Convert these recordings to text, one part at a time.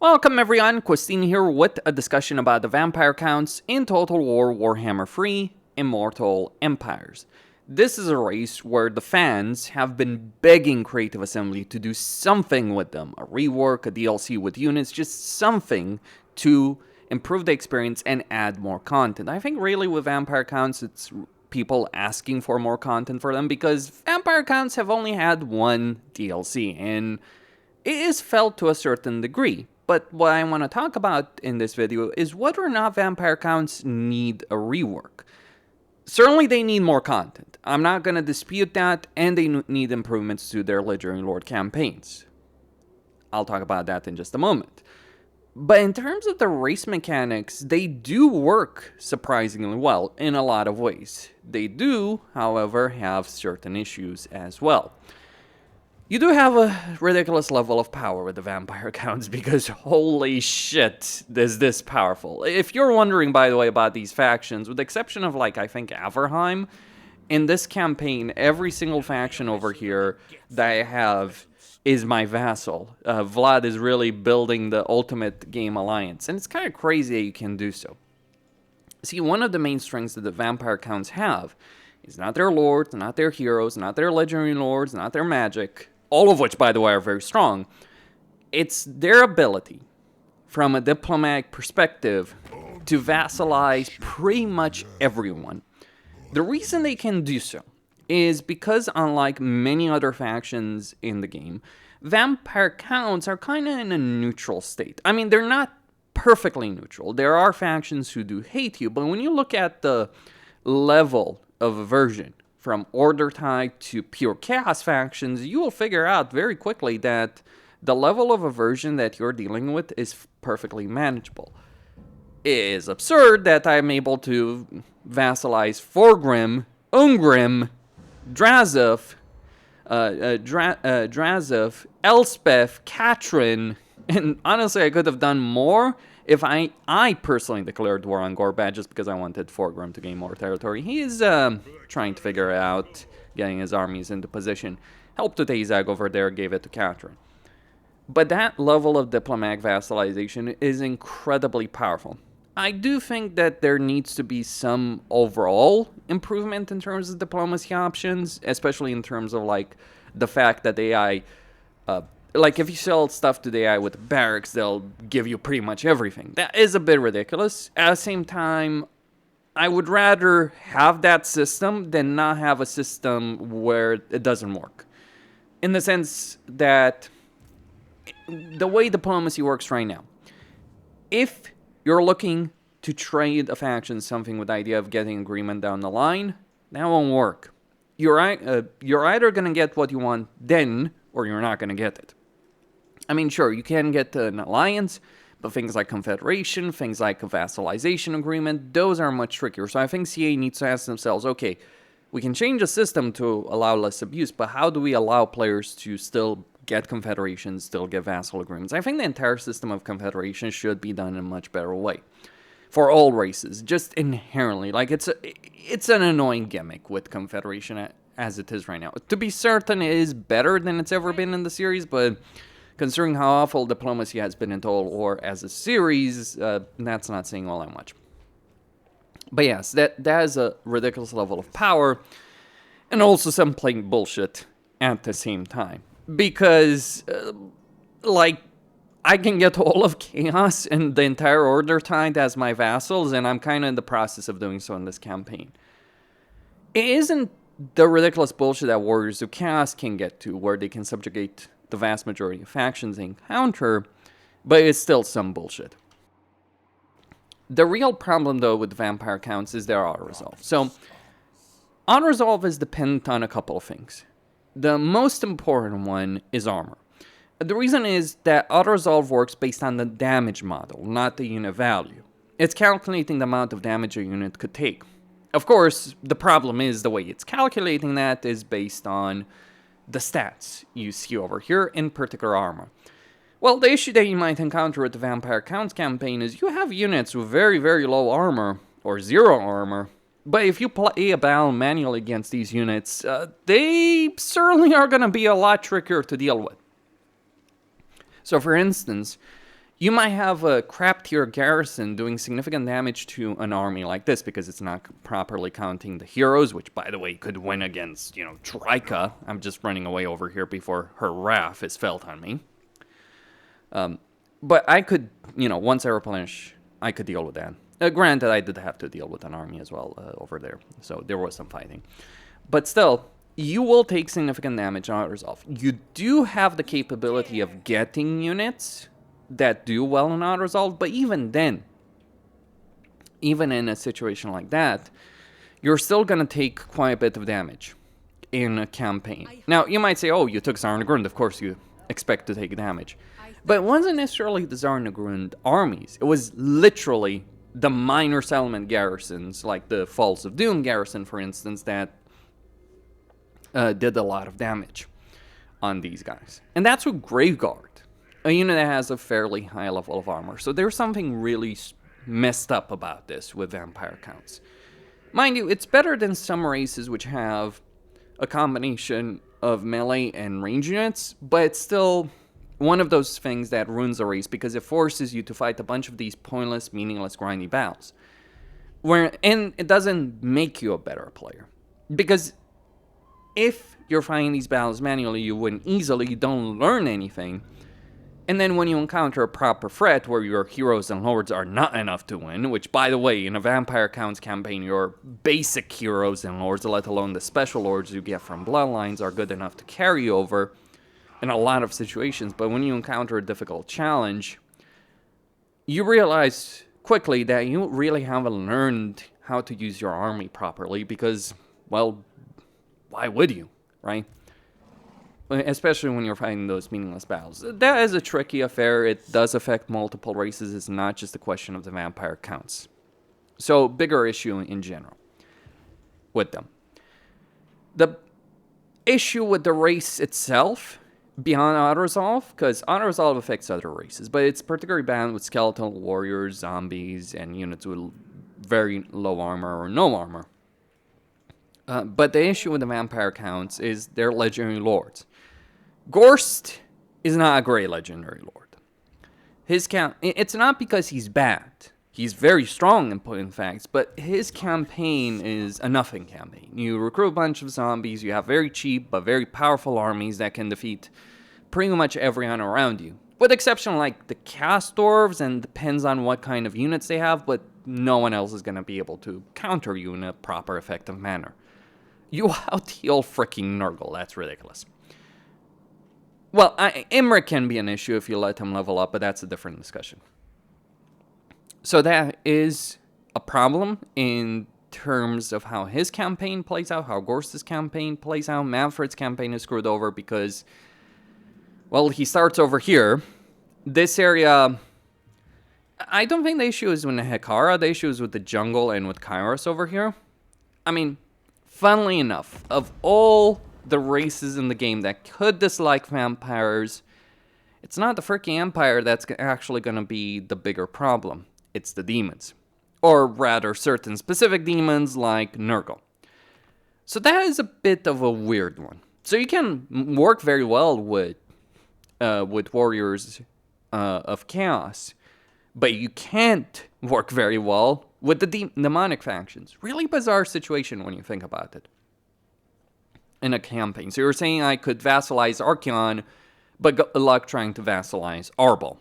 Welcome everyone, Christine here with a discussion about the vampire counts in Total War Warhammer 3 Immortal Empires. This is a race where the fans have been begging Creative Assembly to do something with them. A rework, a DLC with units, just something to improve the experience and add more content. I think really with vampire counts it's people asking for more content for them because vampire counts have only had one DLC and it is felt to a certain degree. But what I want to talk about in this video is whether or not vampire counts need a rework. Certainly they need more content. I'm not going to dispute that, and they need improvements to their Legendary Lord campaigns. I'll talk about that in just a moment. But in terms of the race mechanics, they do work surprisingly well in a lot of ways. They do, however, have certain issues as well. You do have a ridiculous level of power with the vampire counts because holy shit, is this powerful. If you're wondering, by the way, about these factions, with the exception of, like, I think Averheim, in this campaign, every single faction over here that I have is my vassal. Vlad is really building the ultimate game alliance, and it's kind of crazy that you can do so. See, one of the main strengths that the vampire counts have is not their lords, not their heroes, not their legendary lords, not their magic, all of which, by the way, are very strong. It's their ability, from a diplomatic perspective, to vassalize pretty much everyone. The reason they can do so is because, unlike many other factions in the game, vampire counts are kind of in a neutral state. I mean, they're not perfectly neutral. There are factions who do hate you, but when you look at the level of aversion, from Order Tide to pure Chaos factions, you will figure out very quickly that the level of aversion that you're dealing with is perfectly manageable. It is absurd that I'm able to vassalize Forgrim, Ungrim, Drazov, Elspeth, Katrin, and honestly I could have done more if I personally declared war on Gorbad just because I wanted Forgrim to gain more territory. He is trying to figure out getting his armies into position. Helped to Tazag over there, gave it to Katrin. But that level of diplomatic vassalization is incredibly powerful. I do think that there needs to be some overall improvement in terms of diplomacy options, especially in terms of like the fact that AI, like if you sell stuff to the AI with barracks, they'll give you pretty much everything. That is a bit ridiculous. At the same time, I would rather have that system than not have a system where it doesn't work. In the sense that the way diplomacy works right now, if you're looking to trade a faction something with the idea of getting agreement down the line, that won't work. You're either going to get what you want then, or you're not going to get it. I mean, sure, you can get an alliance, but things like confederation, things like a vassalization agreement, those are much trickier. So I think CA needs to ask themselves, okay, we can change the system to allow less abuse, but how do we allow players to still get confederations, still get vassal agreements? I think the entire system of confederation should be done in a much better way. For all races, just inherently. Like, it's an annoying gimmick with confederation as it is right now. To be certain, it is better than it's ever been in the series, but considering how awful diplomacy has been in Total War as a series, that's not saying all that much. But yes, that is a ridiculous level of power, and also some plain bullshit at the same time. Because, like, I can get all of Chaos and the entire Order Tide as my vassals, and I'm kind of in the process of doing so in this campaign. It isn't the ridiculous bullshit that Warriors of Chaos can get to, where they can subjugate the vast majority of factions they encounter, but it's still some bullshit. The real problem, though, with vampire counts is their autoresolve. So, autoresolve is dependent on a couple of things. The most important one is armor. The reason is that autoresolve works based on the damage model, not the unit value. It's calculating the amount of damage a unit could take. Of course, the problem is the way it's calculating that is based on the stats you see over here, in particular armor. Well, the issue that you might encounter with the Vampire Counts campaign is you have units with very, very low armor, or zero armor, but if you play a battle manually against these units, they certainly are going to be a lot trickier to deal with. So for instance, You might have a crap tier garrison doing significant damage to an army like this because it's not properly counting the heroes, which, by the way, could win against, you know, Trika. I'm just running away over here before her wrath is felt on me. But I could, you know, once I replenish, I could deal with that. Granted, I did have to deal with an army as well over there, so there was some fighting. But still, you will take significant damage on autoresolve. You do have the capability of getting units that do well in autoresolve, but even then, even in a situation like that, you're still going to take quite a bit of damage in a campaign. Now, you might say, oh, you took Zarnagrund, of course you expect to take damage. But it wasn't necessarily the Zarnagrund armies. It was literally the minor settlement garrisons, like the Falls of Doom garrison, for instance, that did a lot of damage on these guys. And that's with Graveguard, a unit that has a fairly high level of armor. So there's something really messed up about this with vampire counts. Mind you, it's better than some races which have a combination of melee and range units, but it's still one of those things that ruins a race because it forces you to fight a bunch of these pointless, meaningless, grindy battles. And it doesn't make you a better player. Because if you're fighting these battles manually, you win easily, you don't learn anything. And then when you encounter a proper threat where your heroes and lords are not enough to win, which, by the way, in a Vampire Counts campaign, your basic heroes and lords, let alone the special lords you get from Bloodlines, are good enough to carry over in a lot of situations. But when you encounter a difficult challenge, you realize quickly that you really haven't learned how to use your army properly because, well, why would you, right? Especially when you're fighting those meaningless battles. That is a tricky affair. It does affect multiple races. It's not just a question of the vampire counts. So, bigger issue in general with them. The issue with the race itself, beyond autoresolve, because autoresolve affects other races, but it's particularly bad with skeletal warriors, zombies, and units with very low armor or no armor. But the issue with the vampire counts is they're legendary lords. Gorst is not a great legendary lord. His count, it's not because he's bad. He's very strong in fact, but his campaign is a nothing campaign. You recruit a bunch of zombies, you have very cheap but very powerful armies that can defeat pretty much everyone around you. With exception like the cast dwarves, and depends on what kind of units they have, but no one else is going to be able to counter you in a proper, effective manner. You out-heal freaking Nurgle, that's ridiculous. Well, Imric can be an issue if you let him level up, but that's a different discussion. So that is a problem in terms of how his campaign plays out, how Gorst's campaign plays out. Manfred's campaign is screwed over because, well, he starts over here. This area, I don't think the issue is with the Hekara. The issue is with the jungle and with Kairos over here. I mean, funnily enough, of all the races in the game that could dislike vampires, it's not the freaking Empire that's actually going to be the bigger problem. It's the demons. Or rather, certain specific demons like Nurgle. So that is a bit of a weird one. So you can work very well with warriors of chaos, but you can't work very well with the demonic factions. Really bizarre situation when you think about it in a campaign. So you're saying I could vassalize Archeon, but good luck trying to vassalize Arbol.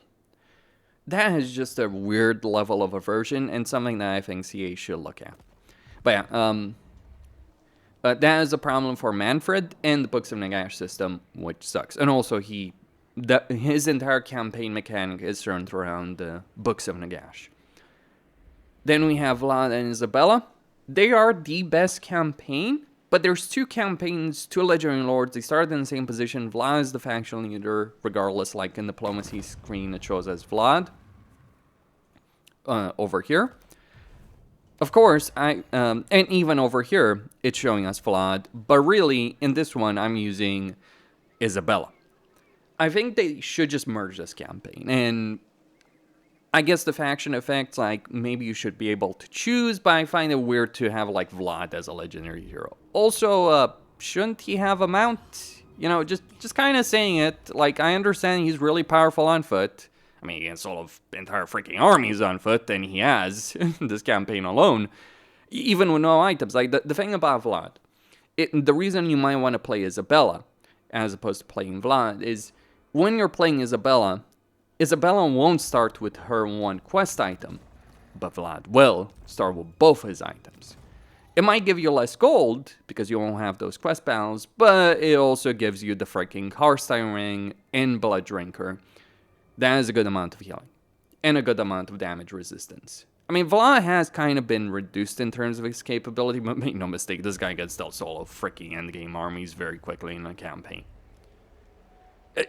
That is just a weird level of aversion and something that I think CA should look at. But yeah, that is a problem for Manfred and the Books of Nagash system, which sucks. And also his entire campaign mechanic is turned around the Books of Nagash. Then we have Vlad and Isabella. They are the best campaign, but there's two campaigns, two legendary lords. They started in the same position. Vlad is the faction leader, regardless, like in diplomacy screen it shows as Vlad. Over here. Of course, and even over here, it's showing us Vlad, but really, in this one, I'm using Isabella. I think they should just merge this campaign, and I guess the faction effects, like, maybe you should be able to choose, but I find it weird to have, like, Vlad as a legendary hero. Also, shouldn't he have a mount? You know, just kind of saying it, like, I understand he's really powerful on foot. I mean, against all of entire freaking armies on foot, and he has this campaign alone, even with no items. Like, the thing about Vlad, the reason you might want to play Isabella as opposed to playing Vlad is when you're playing Isabella, Isabella won't start with her one quest item, but Vlad will start with both his items. It might give you less gold, because you won't have those quest battles, but it also gives you the freaking Hearthstone Ring and Blood Drinker. That is a good amount of healing, and a good amount of damage resistance. I mean, Vlad has kind of been reduced in terms of his capability, but make no mistake, this guy gets dealt solo freaking endgame armies very quickly in a campaign.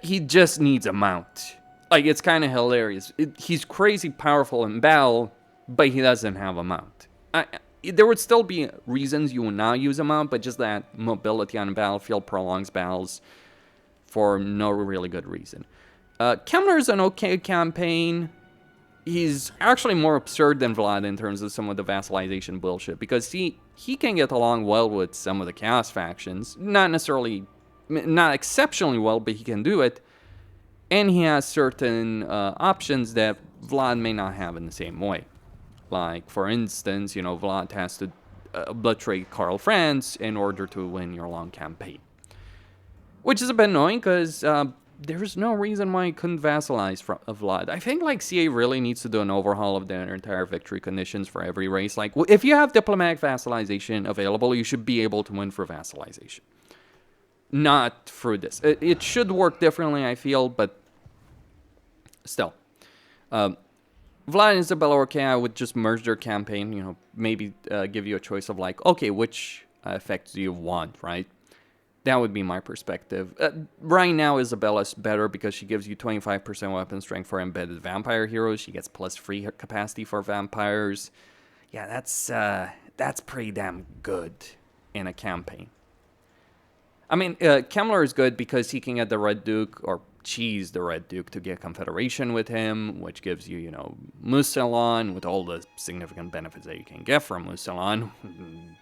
He just needs a mount. Like, it's kind of hilarious. He's crazy powerful in battle, but he doesn't have a mount. There would still be reasons you would not use a mount, but just that mobility on the battlefield prolongs battles for no really good reason. Kemler is an okay campaign. He's actually more absurd than Vlad in terms of some of the vassalization bullshit, because he can get along well with some of the Chaos factions. Not exceptionally well, but he can do it. And he has certain options that Vlad may not have in the same way. Like, for instance, you know, Vlad has to obliterate Karl Franz in order to win your long campaign. Which is a bit annoying, because there's no reason why he couldn't vassalize Vlad. I think, like, CA really needs to do an overhaul of their entire victory conditions for every race. Like, if you have diplomatic vassalization available, you should be able to win for vassalization. Not through this. It should work differently, I feel, but still. Vlad and Isabella okay, I would just merge their campaign, you know, maybe give you a choice of, like, okay, which effects do you want, right? That would be my perspective. Right now, Isabella's better because she gives you 25% weapon strength for embedded vampire heroes. She gets plus 3 capacity for vampires. Yeah, that's pretty damn good in a campaign. I mean, Kemler is good because he can get the Red Duke, or cheese the Red Duke to get Confederation with him, which gives you, you know, Musalon with all the significant benefits that you can get from Musalon.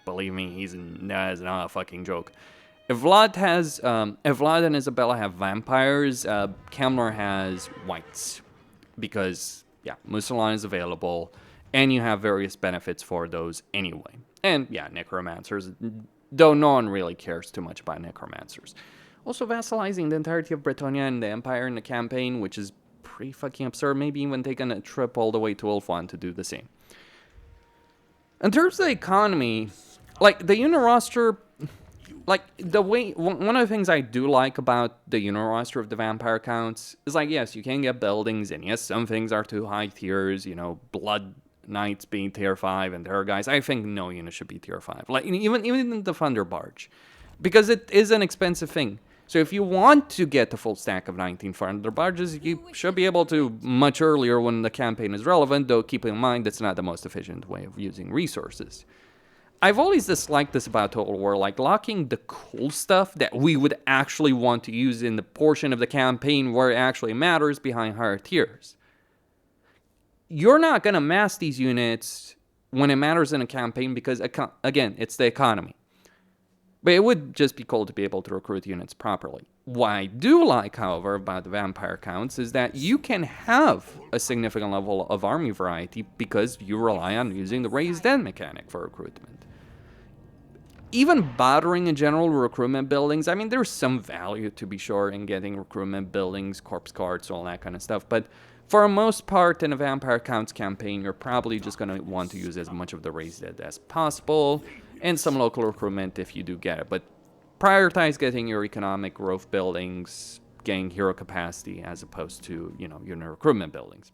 Believe me, that is not a fucking joke. If Vlad and Isabella have vampires, Kemler has whites. Because, yeah, Musalon is available, and you have various benefits for those anyway. And, yeah, Necromancers, though no one really cares too much about Necromancers. Also, vassalizing the entirety of Bretonnia and the Empire in the campaign, which is pretty fucking absurd. Maybe even taking a trip all the way to Ulfwan to do the same. In terms of the economy, like, the unit roster, like, one of the things I do like about the unit roster of the vampire counts is, like, yes, you can get buildings, and yes, some things are too high tiers, you know, Blood Knights being tier 5 and Terror Guys. I think no unit should be tier 5. Like, even the Thunder Barge. Because it is an expensive thing. So if you want to get the full stack of 19 Thunder Barges, you should be able to much earlier when the campaign is relevant, though keeping in mind that's not the most efficient way of using resources. I've always disliked this about Total War, like locking the cool stuff that we would actually want to use in the portion of the campaign where it actually matters behind higher tiers. You're not going to mass these units when it matters in a campaign because, again, it's the economy. But it would just be cool to be able to recruit units properly. What I do like, however, about the vampire counts is that you can have a significant level of army variety because you rely on using the raised den mechanic for recruitment. Even bothering in general recruitment buildings, I mean, there's some value to be sure in getting recruitment buildings, corpse cards, all that kind of stuff, but for the most part in a vampire counts campaign, you're probably just going to want to use as much of the raised dead as possible, and some local recruitment if you do get it, but prioritize getting your economic growth buildings, getting hero capacity, as opposed to, you know, your recruitment buildings.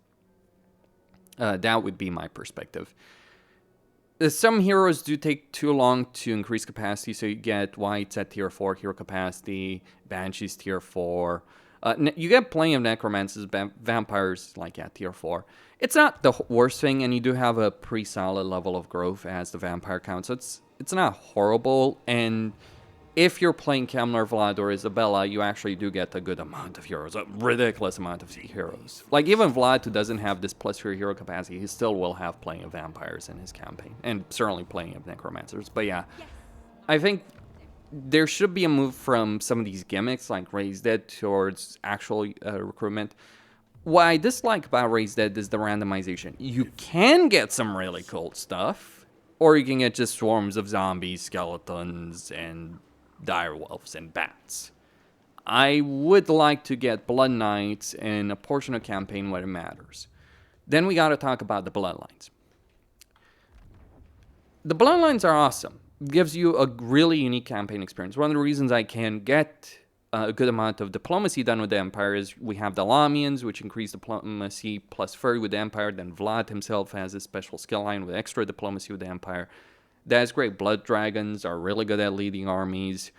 That would be my perspective. Some heroes do take too long to increase capacity, so you get Whites at tier 4 hero capacity, Banshees tier 4. You get plenty of Necromancers, Vampires, like at tier 4. It's not the worst thing, and you do have a pretty solid level of growth as the Vampire count, so it's not horrible, and if you're playing Kemler, Vlad, or Isabella, you actually do get a good amount of heroes, a ridiculous amount of heroes. Like, even Vlad, who doesn't have this plus 3 hero capacity, he still will have plenty of vampires in his campaign, and certainly plenty of necromancers. But yeah, I think there should be a move from some of these gimmicks, like Raise Dead, towards actual recruitment. What I dislike about Raise Dead is the randomization. You can get some really cool stuff, or you can get just swarms of zombies, skeletons, and direwolves and bats. I would like to get Blood Knights in a portion of campaign where it matters. Then we gotta talk about the Bloodlines. The Bloodlines are awesome. It gives you a really unique campaign experience. One of the reasons I can get a good amount of diplomacy done with the Empire is we have the Lamians, which increase diplomacy plus 30 with the Empire. Then Vlad himself has a special skill line with extra diplomacy with the Empire. That's great. Blood Dragons are really good at leading armies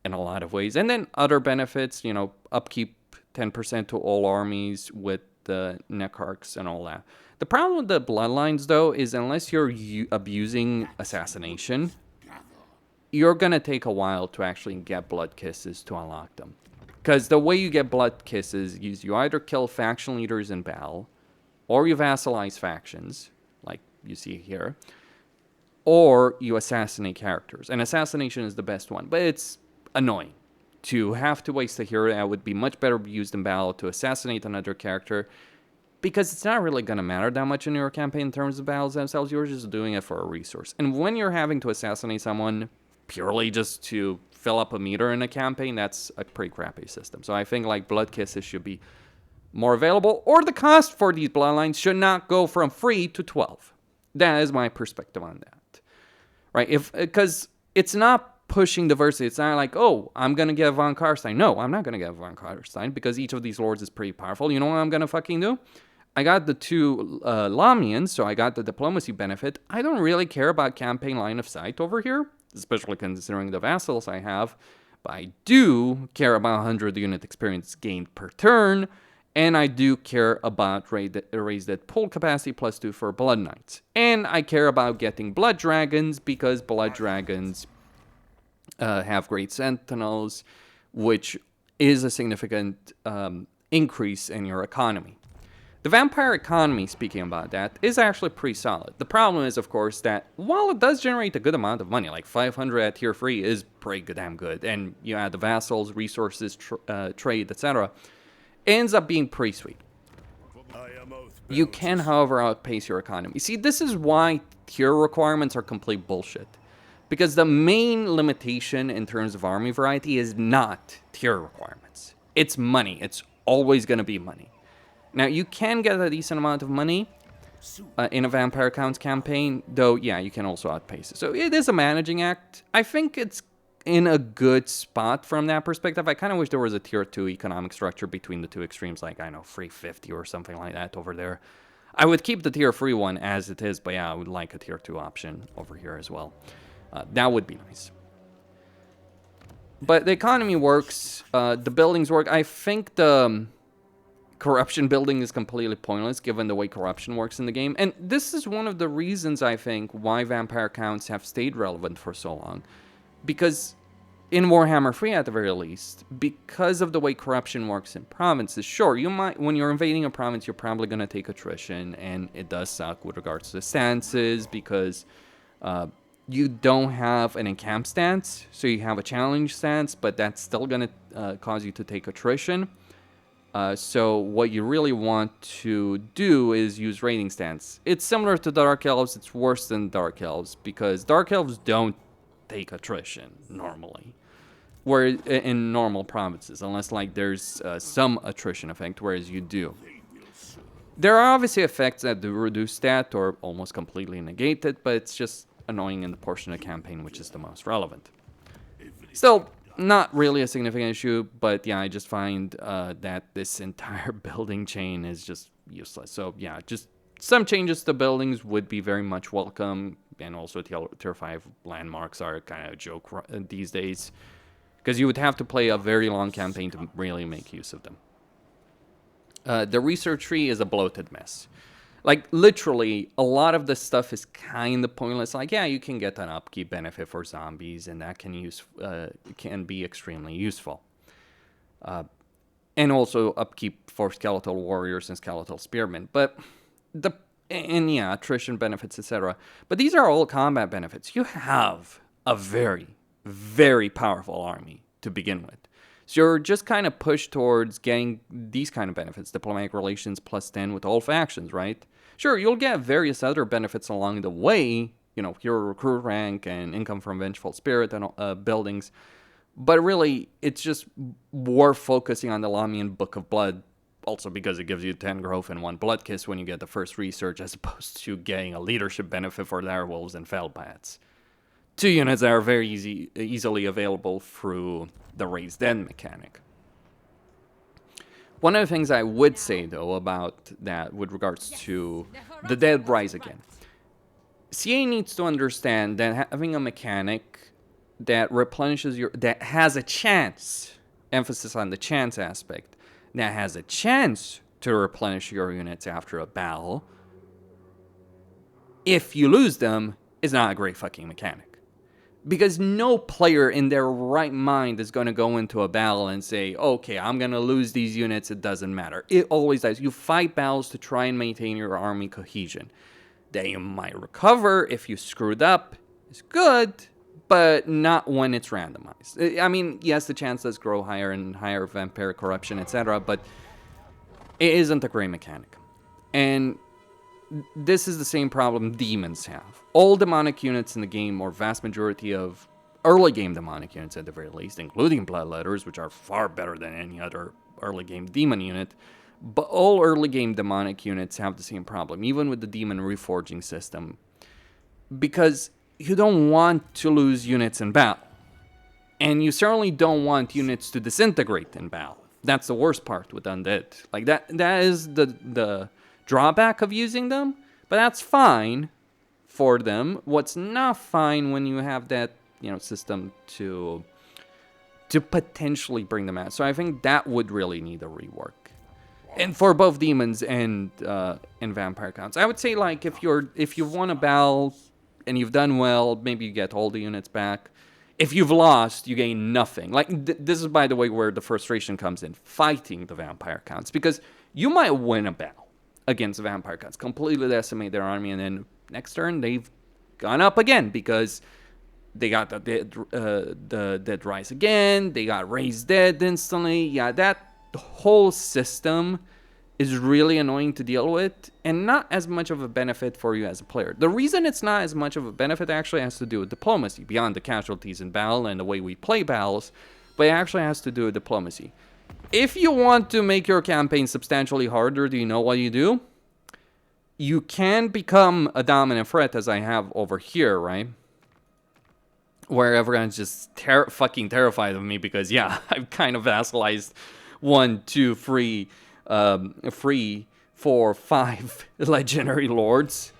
in a lot of ways. And then other benefits, you know, upkeep 10% to all armies with the Necharchs and all that. The problem with the Bloodlines, though, is unless you're abusing assassination, you're going to take a while to actually get Blood Kisses to unlock them. Because the way you get Blood Kisses is you either kill faction leaders in battle, or you vassalize factions, like you see here, or you assassinate characters. And assassination is the best one, but it's annoying to have to waste a hero that would be much better used in battle to assassinate another character, because it's not really going to matter that much in your campaign in terms of battles themselves. You're just doing it for a resource. And when you're having to assassinate someone purely just to fill up a meter in a campaign, that's a pretty crappy system. So I think like Blood Kisses should be more available, or the cost for these Bloodlines should not go from free to 12. That is my perspective on that. Right? Because it's not pushing diversity. It's not like, oh, I'm going to get Von Karstein. No, I'm not going to get Von Karstein because each of these lords is pretty powerful. You know what I'm going to fucking do? I got the two Lamians, so I got the diplomacy benefit. I don't really care about campaign line of sight over here, especially considering the vassals I have. But I do care about 100 unit experience gained per turn, and I do care about raise that pull capacity plus 2 for Blood Knights. And I care about getting Blood Dragons because Blood Dragons have great sentinels, which is a significant increase in your economy. The vampire economy, speaking about that, is actually pretty solid. The problem is, of course, that while it does generate a good amount of money, like 500 at tier 3 is pretty damn good, and you add the vassals, resources, trade, etc., it ends up being pretty sweet. You can, however, outpace your economy. See, this is why tier requirements are complete bullshit. Because the main limitation in terms of army variety is not tier requirements. It's money. It's always going to be money. Now, you can get a decent amount of money in a Vampire Counts campaign, though, yeah, you can also outpace it. So it is a managing act. I think it's in a good spot from that perspective. I kind of wish there was a tier 2 economic structure between the two extremes, like, I know, 350 or something like that over there. I would keep the tier 3 one as it is, but yeah, I would like a tier 2 option over here as well. That would be nice. But the economy works. The buildings work. I think the corruption building is completely pointless given the way corruption works in the game. And this is one of the reasons, I think, why Vampire Counts have stayed relevant for so long. Because in Warhammer 3, at the very least, because of the way corruption works in provinces, sure, you might, when you're invading a province, you're probably going to take attrition. And it does suck with regards to stances because you don't have an encamp stance, so you have a challenge stance, but that's still going to cause you to take attrition. So what you really want to do is use raiding stance. It's similar to Dark Elves. It's worse than Dark Elves because Dark Elves don't take attrition normally, where in normal provinces, unless like there's some attrition effect, whereas you do. There are obviously effects that do reduce stat or almost completely negate it, but it's just annoying in the portion of the campaign which is the most relevant. Still, not really a significant issue, but yeah, I just find that this entire building chain is just useless. So yeah, just some changes to buildings would be very much welcome, and also tier 5 landmarks are kind of a joke these days, because you would have to play a very long campaign to really make use of them. The research tree is a bloated mess. Like, literally, a lot of this stuff is kind of pointless. Like, yeah, you can get an upkeep benefit for zombies, and that can be extremely useful. And also upkeep for skeletal warriors and skeletal spearmen. But, yeah, attrition benefits, etc. But these are all combat benefits. You have a very, very powerful army to begin with. So you're just kind of pushed towards getting these kind of benefits, diplomatic relations plus 10 with all factions, right? Sure, you'll get various other benefits along the way, you know, hero recruit rank and income from Vengeful Spirit and buildings, but really, it's just worth focusing on the Lamian Book of Blood, also because it gives you 10 growth and 1 blood kiss when you get the first research, as opposed to getting a leadership benefit for direwolves and Feldbats. 2 units that are very easily available through the Raised Dead mechanic. One of the things I would say, though, about that with regards to the Dead Rise Again, CA needs to understand that having a mechanic that replenishes that has a chance, emphasis on the chance aspect, that has a chance to replenish your units after a battle, if you lose them, is not a great fucking mechanic. Because no player in their right mind is going to go into a battle and say, okay, I'm going to lose these units, it doesn't matter. It always does. You fight battles to try and maintain your army cohesion. That you might recover if you screwed up is good, but not when it's randomized. I mean, yes, the chance does grow higher and higher, vampire corruption, etc., but it isn't a great mechanic. And this is the same problem demons have. All demonic units in the game, or vast majority of early game demonic units at the very least, including Bloodletters, which are far better than any other early game demon unit, but all early game demonic units have the same problem, even with the demon reforging system, because you don't want to lose units in battle. And you certainly don't want units to disintegrate in battle. That's the worst part with undead. Like that is the drawback of using them, but that's fine for them. What's not fine when you have that, you know, system to potentially bring them out. So I think that would really need a rework. And for both demons and vampire counts. I would say, like, if you won a battle and you've done well, maybe you get all the units back. If you've lost, you gain nothing. Like, this is, by the way, where the frustration comes in, fighting the vampire counts. Because you might win a battle against the vampire counts, completely decimate their army, and then next turn, they've gone up again, because they got the Dead Rise Again, they got Raised Dead instantly. Yeah, that whole system is really annoying to deal with, and not as much of a benefit for you as a player. The reason it's not as much of a benefit actually has to do with diplomacy, beyond the casualties in battle and the way we play battles, but it actually has to do with diplomacy. If you want to make your campaign substantially harder, do you know what you do? You can become a dominant threat, as I have over here, right? Where everyone's just fucking terrified of me because, yeah, I've kind of vassalized 1, 2, 3, 3, 4, 5 legendary lords,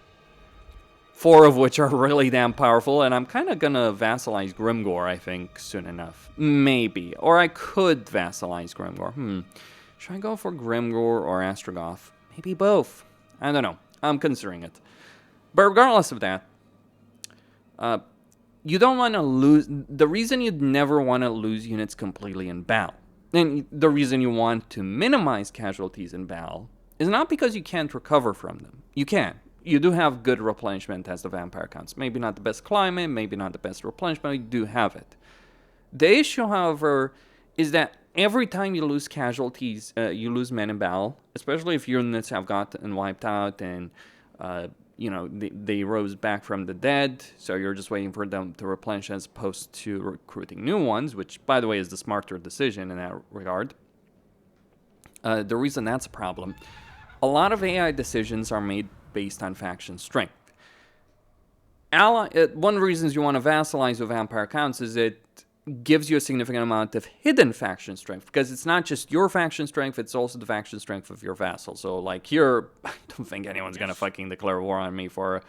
4 of which are really damn powerful, and I'm kind of gonna vassalize Grimgor, I think, soon enough. Maybe. Or I could vassalize Grimgor. Should I go for Grimgor or Astrogoth? Maybe both. I don't know. I'm considering it. But regardless of that, you don't want to lose. The reason you'd never want to lose units completely in battle, and the reason you want to minimize casualties in battle, is not because you can't recover from them. You can. You do have good replenishment as the vampire counts. Maybe not the best climate, maybe not the best replenishment, but you do have it. The issue, however, is that every time you lose casualties, you lose men in battle, especially if your units have gotten wiped out and, you know, they rose back from the dead, so you're just waiting for them to replenish as opposed to recruiting new ones, which, by the way, is the smarter decision in that regard. The reason that's a problem, a lot of AI decisions are made based on faction strength. One of the reasons you want to vassalize with vampire counts is it gives you a significant amount of hidden faction strength, because it's not just your faction strength, it's also the faction strength of your vassal. So, like, here, I don't think anyone's gonna fucking declare war on me for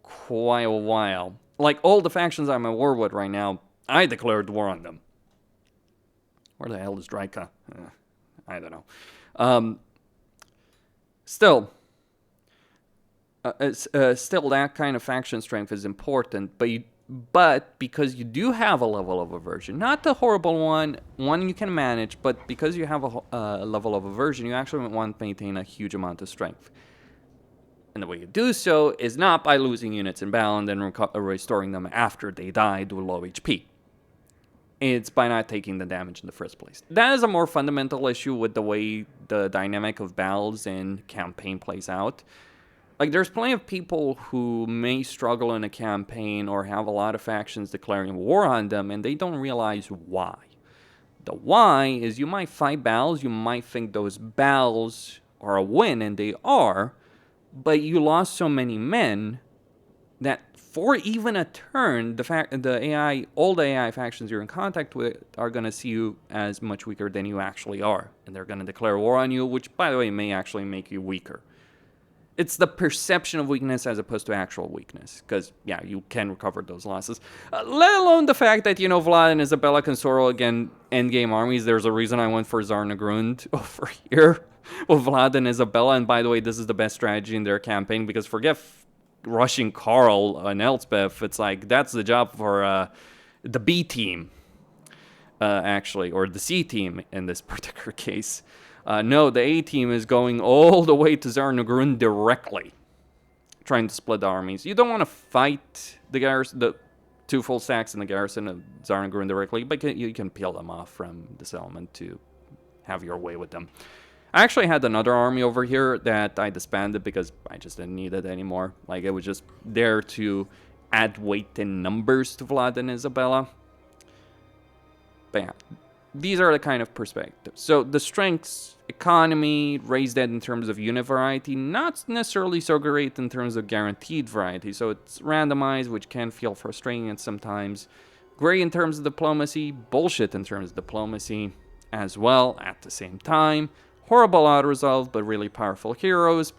quite a while. Like, all the factions I'm at war with right now, I declared war on them. Where the hell is Draika? I don't know. Still, that kind of faction strength is important, but because you do have a level of aversion, not the horrible one you can manage, but because you have a level of aversion, you actually want to maintain a huge amount of strength. And the way you do so is not by losing units in battle and then restoring them after they died with low HP. it's by not taking the damage in the first place. That is a more fundamental issue with the way the dynamic of battles and campaign plays out. Like, there's plenty of people who may struggle in a campaign or have a lot of factions declaring war on them, and they don't realize why. The why is you might fight battles, you might think those battles are a win, and they are, but you lost so many men that for even a turn, all the AI factions you're in contact with are going to see you as much weaker than you actually are, and they're going to declare war on you, which, by the way, may actually make you weaker. It's the perception of weakness as opposed to actual weakness. Because, yeah, you can recover those losses. Let alone the fact that, Vlad and Isabella can sorrow again endgame armies. There's a reason I went for Zarnagrund over here with Vlad and Isabella. And by the way, this is the best strategy in their campaign. Because forget rushing Karl and Elspeth. It's like, that's the job for the B team, actually. Or the C team in this particular case. No, the A team is going all the way to Zarnagrund directly, trying to split the armies. You don't want to fight the two full stacks in the garrison of Zarnagrund directly, but you can peel them off from the settlement to have your way with them. I actually had another army over here that I disbanded because I just didn't need it anymore. Like, it was just there to add weight and numbers to Vlad and Isabella. But yeah. These are the kind of perspectives. So the strengths, economy, raised that in terms of unit variety, not necessarily so great in terms of guaranteed variety. So it's randomized, which can feel frustrating at sometimes. Great in terms of diplomacy, bullshit in terms of diplomacy as well at the same time. Horrible autoresolve, but really powerful heroes.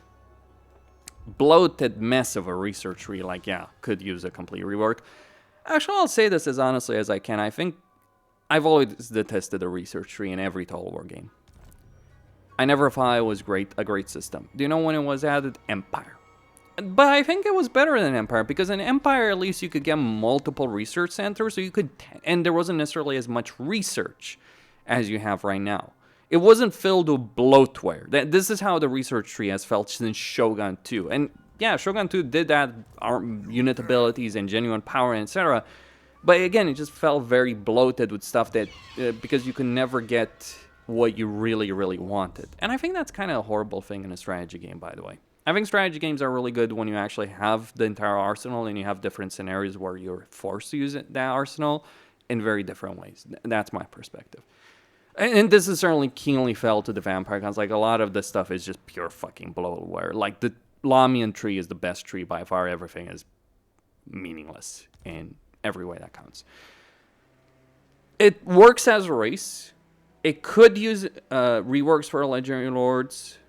Bloated mess of a research tree, like, yeah, could use a complete rework. Actually, I'll say this as honestly as I can. I think I've always detested a research tree in every Total War game. I never thought it was a great system. Do you know when it was added? Empire. But I think it was better than Empire, because in Empire at least you could get multiple research centers, so you could, and there wasn't necessarily as much research as you have right now. It wasn't filled with bloatware. This is how the research tree has felt since Shogun 2. And yeah, Shogun 2 did add unit abilities and genuine power, etc. But again, it just felt very bloated with stuff that, because you could never get what you really, really wanted. And I think that's kind of a horrible thing in a strategy game, by the way. I think strategy games are really good when you actually have the entire arsenal and you have different scenarios where you're forced to use that arsenal in very different ways. That's my perspective. And this is certainly keenly felt to the vampire cons. Like, a lot of this stuff is just pure fucking bloatware. Like, the Lamian tree is the best tree by far. Everything is meaningless in every way that counts. It works as a race. It could use reworks for legendary lords.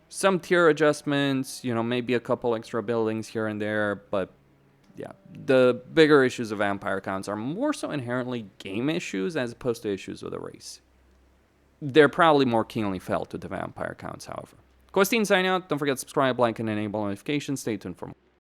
Some tier adjustments, maybe a couple extra buildings here and there, but yeah, the bigger issues of vampire counts are more so inherently game issues as opposed to issues with a race. They're probably more keenly felt to the vampire counts, however. Questine signing out. Don't forget to subscribe, like, and enable notifications. Stay tuned for more.